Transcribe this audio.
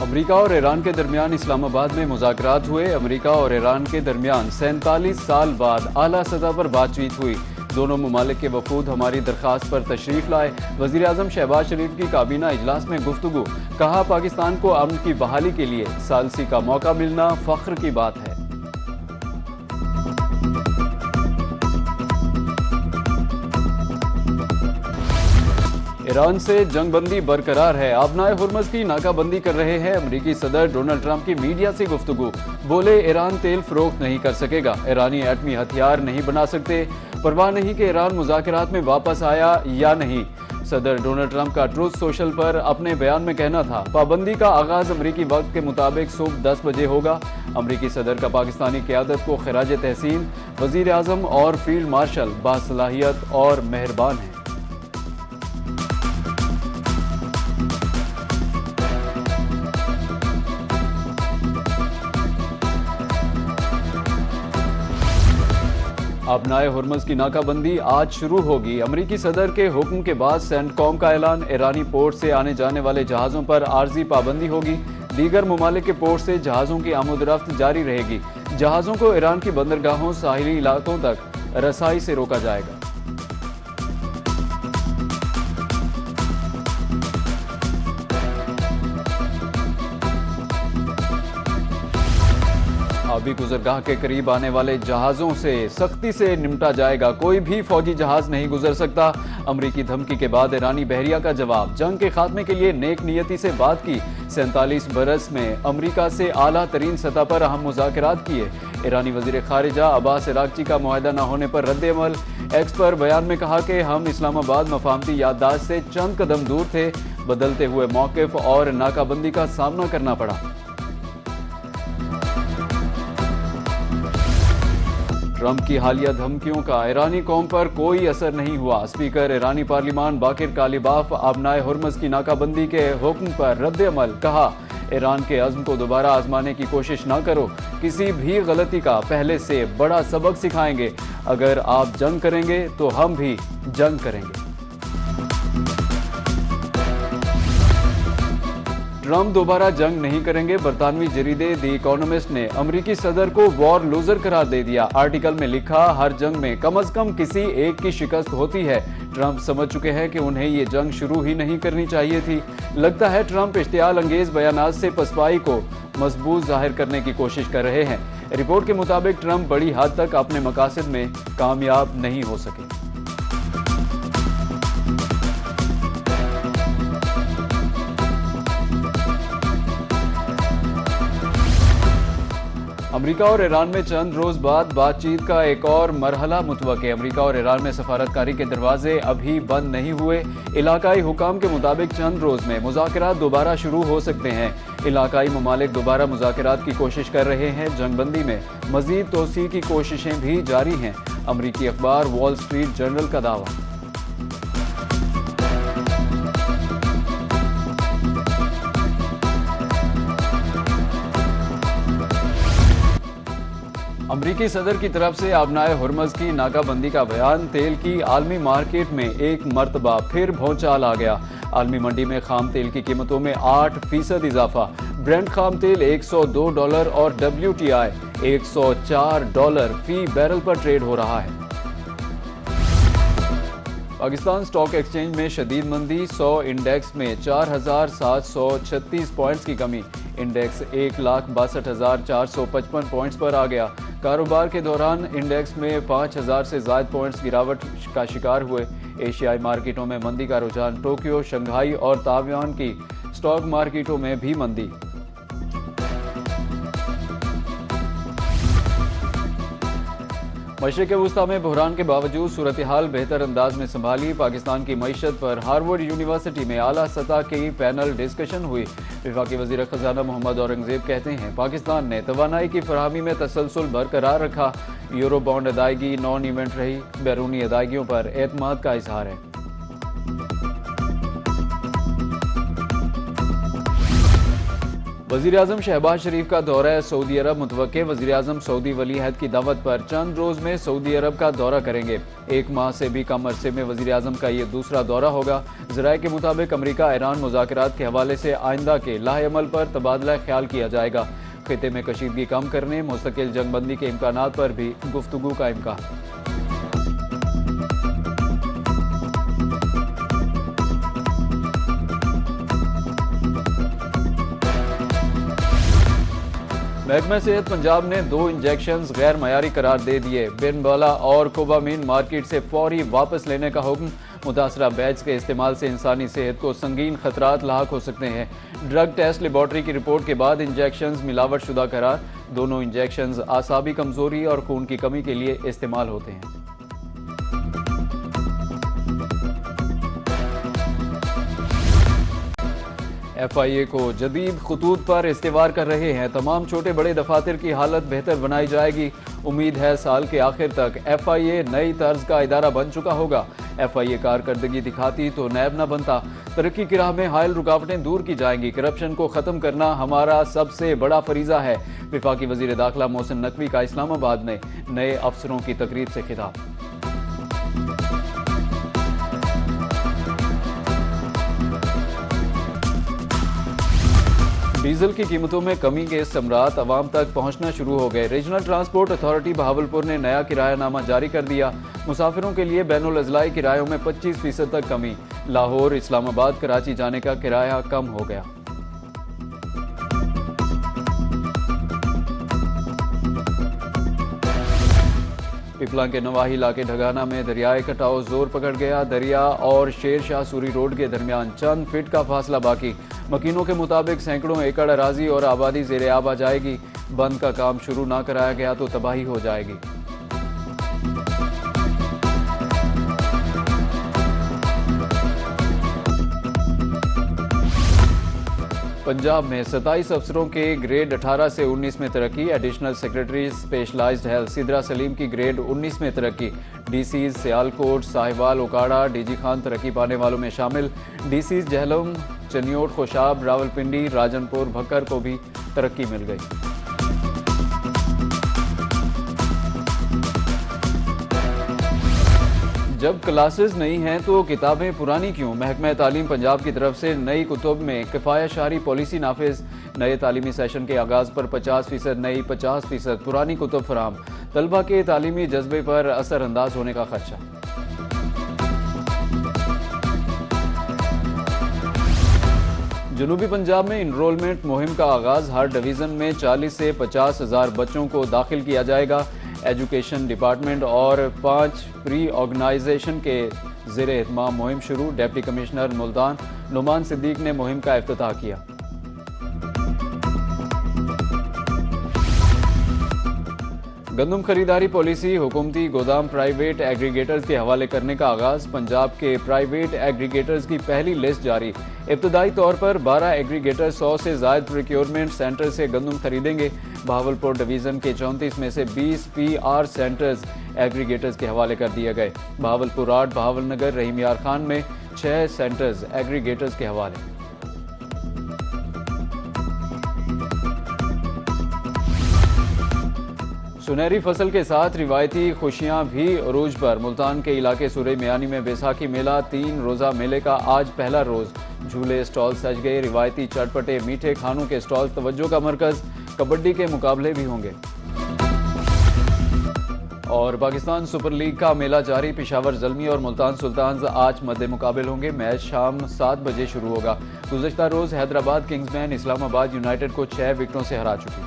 America और Iran के दरमियान इस्लामाबाद में मुज़ाकरात हुए। अमेरिका और ईरान के दरमियान 47 साल बाद आला सतह पर बातचीत हुई। दोनों ममालिक के वफूद हमारी दरख्वास्त पर तशरीफ लाए। वज़ीर आज़म शहबाज शरीफ की काबीना इजलास में गुफ्तगू। कहा, पाकिस्तान को अमन की बहाली के लिए सालसी का मौका मिलना फख्र की बात है। ईरान से जंगबंदी बरकरार है। आबनाए हुर्मज़ की नाकाबंदी कर रहे हैं। अमरीकी सदर डोनाल्ड ट्रंप की मीडिया से गुफ्तगू। बोले, ईरान तेल फरोख्त नहीं कर सकेगा, ईरानी एटमी हथियार नहीं बना सकते, परवाह नहीं कि ईरान मुज़ाकरात में वापस आया या नहीं। सदर डोनाल्ड ट्रंप का ट्रूथ सोशल पर अपने बयान में कहना था, पाबंदी का आगाज अमरीकी वक्त के मुताबिक सुबह 10 बजे होगा। अमरीकी सदर का पाकिस्तानी क़यादत को खिराज तहसीन। वज़ीर आज़म और फील्ड मार्शल बासलाहियत और मेहरबान हैं। आबनाए हुर्मज़ की नाकाबंदी आज शुरू होगी। अमरीकी सदर के हुक्म के बाद सेंटकॉम का ऐलान। ईरानी पोर्ट से आने जाने वाले जहाज़ों पर आर्जी पाबंदी होगी। दीगर ममालिक के पोर्ट से जहाज़ों की आमद-ओ-रफ्त जारी रहेगी। जहाज़ों को ईरान की बंदरगाहों, साहिली इलाकों तक रसाई से रोका जाएगा। आबी गुजरगाह के करीब आने वाले जहाज़ों से सख्ती से निपटा जाएगा। कोई भी फौजी जहाज़ नहीं गुजर सकता। अमरीकी धमकी के बाद ईरानी बहरिया का जवाब। जंग के खात्मे के लिए नेक नियति से बात की। 47 बरस में अमरीका से आला तरीन सतह पर अहम मुज़ाकरात किए। ईरानी वज़ीर ख़ारिजा अब्बास अराग़ची का मुआहदा न होने पर रद्द-ए-अमल। एक्स पर बयान में कहा कि हम इस्लामाबाद मफाहमती याददाश्त से चंद कदम दूर थे। बदलते हुए मौक़िफ़ और नाकाबंदी का सामना करना पड़ा। ट्रंप की हालिया धमकियों का ईरानी कौम पर कोई असर नहीं हुआ। स्पीकर ईरानी पार्लिमान बाकिर कालिबाफ आबनाए हुर्मज़ की नाकाबंदी के हुक्म पर रद्द-ए-अमल। कहा, ईरान के अज़्म को दोबारा आजमाने की कोशिश न करो। किसी भी गलती का पहले से बड़ा सबक सिखाएंगे। अगर आप जंग करेंगे तो हम भी जंग करेंगे। ट्रंप दोबारा जंग नहीं करेंगे। बरतानवी जरीदे द इकोनॉमिस्ट ने अमरीकी सदर को वॉर लूजर करार दे दिया। आर्टिकल में लिखा, हर जंग में कम अज कम किसी एक की शिकस्त होती है। ट्रंप समझ चुके हैं कि उन्हें ये जंग शुरू ही नहीं करनी चाहिए थी। लगता है ट्रंप इश्तियाल अंगेज बयानात से पसपाई को मजबूत जाहिर करने की कोशिश कर रहे हैं। रिपोर्ट के मुताबिक ट्रंप बड़ी हद तक अपने मकासद में कामयाब नहीं हो सके। अमेरिका और ईरान में चंद रोज बाद बातचीत का एक और मरहला मुतवक्के। अमेरिका और ईरान में सफारतकारी के दरवाजे अभी बंद नहीं हुए। इलाकाई हुकाम के मुताबिक चंद रोज में मुज़ाकरात दोबारा शुरू हो सकते हैं। इलाकाई ममालिक दोबारा मुज़ाकरात की कोशिश कर रहे हैं। जंगबंदी में मजीद तोसी की कोशिशें भी जारी हैं। अमरीकी अखबार वॉल स्ट्रीट जर्नल का दावा। अमरीकी सदर की तरफ से आबनाए हुर्मज़ की नाकाबंदी का बयान। तेल की आलमी मार्केट में एक मरतबा फिर भौचाल आ गया। आलमी मंडी में खाम तेल की कीमतों में 8% इजाफा। ब्रेंट खाम तेल $102 और WTI $104 फी बैरल पर ट्रेड हो रहा है। पाकिस्तान स्टॉक एक्सचेंज में शदीद मंदी। 100 इंडेक्स में 4,736 पॉइंट्स की कमी। इंडेक्स 1,62,455 पॉइंट्स पर आ गया। कारोबार के दौरान इंडेक्स में 5,000 से ज़ायद पॉइंट्स गिरावट का शिकार हुए। एशियाई मार्केटों में मंदी का रुझान। टोक्यो, शंघाई और ताइवान की स्टॉक मार्केटों में भी मंदी। मशरिक़ वुस्ता में बहरान के बावजूद सूरत हाल बेहतर अंदाज में संभाली। पाकिस्तान की मईशत पर हार्वर्ड यूनिवर्सिटी में आला सतह की पैनल डिस्कशन हुई। वफाकी वज़ीर ख़ज़ाना मोहम्मद औरंगज़ेब कहते हैं, पाकिस्तान ने तवानाई की फराहमी में तसलसल बरकरार रखा। यूरो बॉन्ड अदायगी नॉन इवेंट रही। बैरूनी अदायगियों पर एतमाद का इजहार है। वज़ीर-ए-आज़म शहबाज शरीफ का दौरा सऊदी अरब मुतवक्के। वज़ीर-ए-आज़म सऊदी वली-अहद की दावत पर चंद रोज़ में सऊदी अरब का दौरा करेंगे। 1 माह से भी कम अरसे में वज़ीर-ए-आज़म का ये दूसरा दौरा होगा। ज़राए के मुताबिक अमरीका ईरान मुज़ाकरात के हवाले से आइंदा के लाहे-अमल पर तबादला ख्याल किया जाएगा। खिते में कशीदगी कम करने, मुस्तकिल जंगबंदी के इम्कानात पर भी गुफ्तगू का इम्कान। महकमा सेहत पंजाब ने 2 इंजेक्शंस गैर मयारी करार दे दिए। बिनबाला और कोबामीन मार्केट से फौरी वापस लेने का हुक्म। मुतासरा बैच के इस्तेमाल से इंसानी सेहत को संगीन खतरात लाक हो सकते हैं। ड्रग टेस्ट लेबॉर्ट्री की रिपोर्ट के बाद इंजेक्शंस मिलावट शुदा करार। दोनों इंजेक्शंस आसाबी कमजोरी और खून की कमी के लिए इस्तेमाल होते हैं। FIA को जदीद खतूत पर इस्तेवार कर रहे हैं। तमाम छोटे बड़े दफातर की हालत बेहतर बनाई जाएगी। उम्मीद है साल के आखिर तक FIA नई तर्ज का इदारा बन चुका होगा। FIA कारकर्दगी दिखाती तो नैब न बनता। तरक्की की राह में हायल रुकावटें दूर की जाएंगी। करप्शन को ख़त्म करना हमारा सबसे बड़ा फरीजा है। वफाकी वज़ीर दाखिला मोहसिन नकवी का इस्लामाबाद में नए अफसरों की तकरीब से खिताब। डीजल की कीमतों में कमी के समरात अवाम तक पहुंचना शुरू हो गए। रीजनल ट्रांसपोर्ट अथॉरिटी बहावलपुर ने नया किरायानामा जारी कर दिया। मुसाफिरों के लिए बैनुल अजलाई किरायों में 25% तक कमी। लाहौर, इस्लामाबाद, कराची जाने का किराया कम हो गया। पिपला के नवाही इलाके ढगाना में दरियाए कटाव जोर पकड़ गया। दरिया और शेर शाह सूरी रोड के दरमियान चंद फीट का फासला बाकी। मकीनों के मुताबिक सैकड़ों एकड़ अराजी और आबादी ज़ेरे आब आ जाएगी। बंद का काम शुरू ना कराया गया तो तबाही हो जाएगी। पंजाब में 27 अफसरों के ग्रेड 18 से 19 में तरक्की। Additional secretary specialized health Sidra Saleem की ग्रेड 19 में तरक्की। DCs सियालकोट, साहिवाल, ओकाड़ा, DG खान तरक्की पाने वालों में शामिल। DCs जहलम, चनियोट, खुशाब, रावलपिंडी, राजनपुर, भक्कर को भी तरक्की मिल गई। जब क्लासेस नहीं हैं तो किताबें पुरानी क्यों? महकमा तालीम पंजाब की तरफ से नई कुतुब में किफ़ाया शारी पॉलिसी नाफिज। नए तालीमी सेशन के आगाज़ पर 50% नई, 50% पुरानी कुतुब फराम। तलबा के तालीमी जज्बे पर असरअंदाज होने का खदशा। जनूबी पंजाब में इनरोलमेंट मुहिम का आगाज़। हर डिवीज़न में 40 से 50 हज़ार बच्चों को दाखिल किया जाएगा। एजुकेशन डिपार्टमेंट और 5 प्री ऑर्गेनाइजेशन के ज़ेरे एहतमाम मुहिम शुरू। डिप्टी कमिश्नर मुल्तान नुमान सिद्दीक ने मुहिम का इफ्तिताह किया। गंदम खरीदारी पॉलिसी हुकूमती गोदाम प्राइवेट एग्रीगेटर्स के हवाले करने का आगाज़। पंजाब के प्राइवेट एग्रीगेटर्स की पहली लिस्ट जारी। इब्तदाई तौर पर 12 एग्रीगेटर 100 से ज़ायद प्रोक्योरमेंट सेंटर से गंदम खरीदेंगे। बहावलपुर डिवीज़न के 34 में से 20 PR सेंटर्स एग्रीगेटर्स के हवाले कर दिए गए। बहावलपुर 8, बहावल नगर, रहीम यार खान में 6 सेंटर्स एग्रीगेटर्स के हवाले। सुनहरी फसल के साथ रिवायती खुशियां भी अरूज पर। मुल्तान के इलाके सुरे मियानी में बैसाखी मेला। 3 रोज़ा मेले का आज पहला रोज़। झूले स्टॉल सज गए। रिवायती चटपटे मीठे खानों के स्टॉल तवज्जो का मरकज़। कबड्डी के मुकाबले भी होंगे। और पाकिस्तान सुपर लीग का मेला जारी। पेशावर ज़ल्मी और मुल्तान सुल्तान्स आज मद्दे मुकाबिल होंगे। मैच शाम 7 बजे शुरू होगा। गुज़श्ता रोज़ हैदराबाद किंग्समैन इस्लामाबाद यूनाइटेड को 6 विकेटों से हरा चुकी।